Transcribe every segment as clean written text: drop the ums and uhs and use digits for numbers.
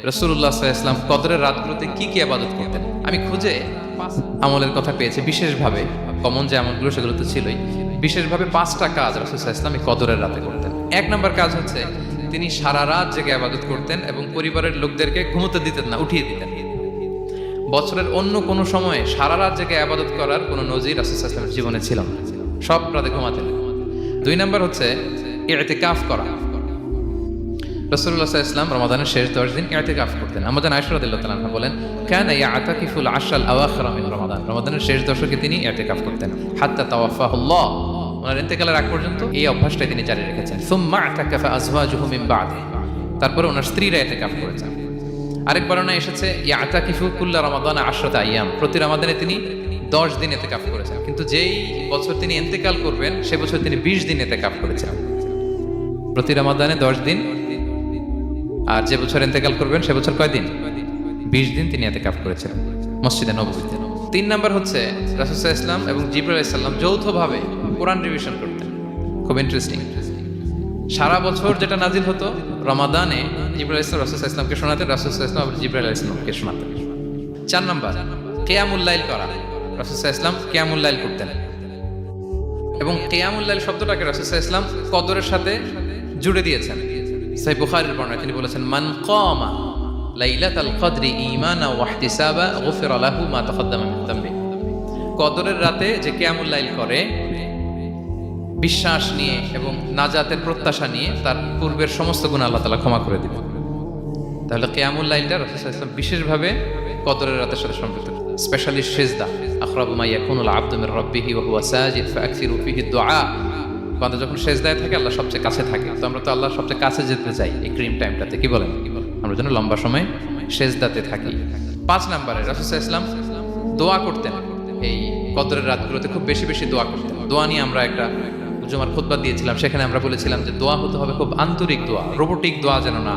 রাসূলুল্লাহ সাল্লাল্লাহু আলাইহি ওয়াসাল্লাম কদরের রাতগুলোতে কি কি ইবাদত করতেন। আমি খুঁজে আমলের কথা পেয়েছি, বিশেষভাবে কমন যে আমলগুলো সেগুলো তো ছিলই, বিশেষভাবে 5টা কাজ রাসূল সাল্লাল্লাহু আলাইহি ওয়াসাল্লাম এই কদরের রাতে করতেন। 1 নম্বর কাজ হচ্ছে তিনি সারা রাত জেগে ইবাদত করতেন এবং পরিবারের লোকদেরকে ঘুমোতে দিতেন না, উঠিয়ে দিতেন। বছরের অন্য কোনো সময়ে সারা রাত জেগে ইবাদত করার কোনো নজির রাসূল সাল্লাল্লাহু আলাইহি ওয়াসাল্লামের জীবনে ছিল না, সব রাতে ঘুমাতেন। 2 নম্বর হচ্ছে ইতিকাফ করা। রাসূলুল্লাহ সাল্লাল্লাহু আলাইহি ওয়াসাল্লাম রমাদানের শেষ 10 দিন ইতিকাফ করতেন। আমাদের আয়েশা রাদিয়াল্লাহু তাআলা আনহা বলেন, কানা ইয়াতাকিফুল আশরাল আওয়াখির মিন রমাদান, রমাদানের শেষ দশকে তিনি ইতিকাফ করতেন। হাত্তা তাওয়াফাহুল্লাহ, ওনার ইন্তেকালের আগ পর্যন্ত এই অভ্যাসটাই তিনি জারি রেখেছেন। সুম্মা আতাকাফা আজওয়াজুহু মিন বা'দি, তারপরে ওনার স্ত্রীরা ইতিকাফ করেছেন। আরেক বর্ণনা এসেছে ইয়াতাকিফু কুল্লা রমাদান 10 আইয়াম, প্রতি রমাদানে তিনি 10 দিন ইতিকাফ করেছেন। কিন্তু যেই বছর তিনি ইন্তেকাল করবেন সে বছর তিনি 20 দিন ইতিকাফ করেছেন। প্রতি রমাদানে 10 দিন, আর যে বছর ইন্তেকাল করবেন সে বছর কয় দিন? 20 দিন তিনি ইতিকাফ করেছেন মসজিদে নববীতে। 3 নাম্বার হচ্ছে রাসূল সাল্লাল্লাহু আলাইহি ওয়াসাল্লাম এবং জিবরাইল আলাইহিস সালাম যৌথভাবে কোরআন রিভিশন করতেন। খুব ইন্টারেস্টিং। সারা বছর যেটা নাজিল হতো রমাদানে জিবরাইল আলাইহিস সালাম রাসূল সাল্লাল্লাহু আলাইহি ওয়াসাল্লামকে শোনাতেন, রাসূল সাল্লাল্লাহু আলাইহি ওয়াসাল্লাম আবার জিবরাইল আলাইহিস সালামকে শোনাতেন। 4 নাম্বার কিয়ামুল লাইল করা। রাসূল সাল্লাল্লাহু আলাইহি ওয়াসাল্লাম কিয়ামুল লাইল করতেন এবং কিয়ামুল লাইল শব্দটাকে রাসূল সাল্লাল্লাহু আলাইহি ওয়াসাল্লাম কদরের সাথে জুড়ে দিয়েছেন। সহিহ বুখারীর বর্ণনা তিনি বলেছেন, মান কামা লাইলাতাল কদরি ঈমানা ওয়া ইহতিসাবা গুফিরা লাহু মা তাকদ্দামা মিন যামবি। কদরের রাতে যে কিয়ামুল লাইল করে বিশ্বাস নিয়ে এবং নাজাতের প্রত্যাশা নিয়ে, তার পূর্বের সমস্ত গুনাহ আল্লাহ তাআলা ক্ষমা করে দিবেন। তাহলে কিয়ামুল লাইলটা রাসূল সাল্লাল্লাহু আলাইহি ওয়াসাল্লাম বিশেষভাবে কদরের রাতের সাথে সম্পৃক্ত। স্পেশালি সিজদা, আকরাবু মা ইয়াকুনুল আবদু মির রাব্বিহি ওয়া হুয়া সাজিদ ফাআকসিরু ফীহি দুআ। বান্দা যখন সিজদায় থাকে আল্লাহ সবচেয়ে কাছে থাকে, তো আমরা তো আল্লাহর সবচেয়ে কাছে যেতে চাই এই ক্রিম টাইমটাতে, কি বলেন? আমরা যেন লম্বা সময় সিজদাতে থাকি। 5 নম্বরে রাসূল সাল্লাল্লাহু আলাইহি ওয়াসাল্লাম দোয়া করতেন। এই কদরের রাতগুলোতে খুব বেশি বেশি দোয়া করতেন। দোয়া নিয়ে আমরা একটা জুমার খুতবা দিয়েছিলাম, সেখানে আমরা বলেছিলাম যে দোয়া হতে হবে খুব আন্তরিক দোয়া, রোবোটিক দোয়া যেন না।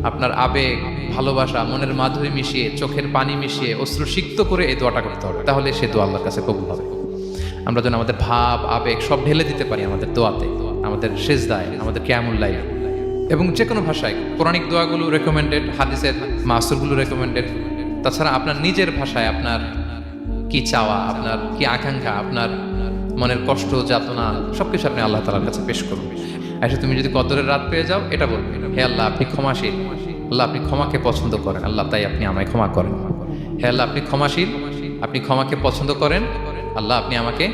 আপনার আবেগ, ভালোবাসা, মনের মাধুরী মিশিয়ে, চোখের পানি মিশিয়ে, অশ্রু সিক্ত করে এই দোয়াটা করতে হবে, তাহলে সে দোয়া আল্লাহর কাছে কবুল হবে। আমরা যেন আমাদের ভাব, আবেগ সব ঢেলে দিতে পারি আমাদের দোয়াতে, আমাদের সিজদায়, আমাদের কিয়ামুল লাইল। এবং যে কোনো ভাষায় পৌরাণিক দোয়াগুলো রেকমেন্ডেড, হাদিসের মাসুরগুলো রেকমেন্ডেড। তাছাড়া আপনার নিজের ভাষায় আপনার কি চাওয়া, আপনার কি আকাঙ্ক্ষা, আপনার মনের কষ্ট, যাতনা সবকিছু আপনি আল্লাহ তাআলার কাছে পেশ করুন। আচ্ছা, তুমি যদি কদরের রাত পেয়ে যাও, এটা বলবে, হে আল্লাহ আপনি ক্ষমাশীল, আল্লাহ আপনি ক্ষমাকে পছন্দ করেন, আল্লাহ তাই আপনি আমায় ক্ষমা করেন। হে আল্লাহ আপনি ক্ষমাশীল, আপনি ক্ষমাকে পছন্দ করেন, আল্লাহ আপনি আমাকে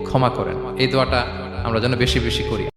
ক্ষমা করেন। এই দোয়াটা আমরা যেন বেশি বেশি করি।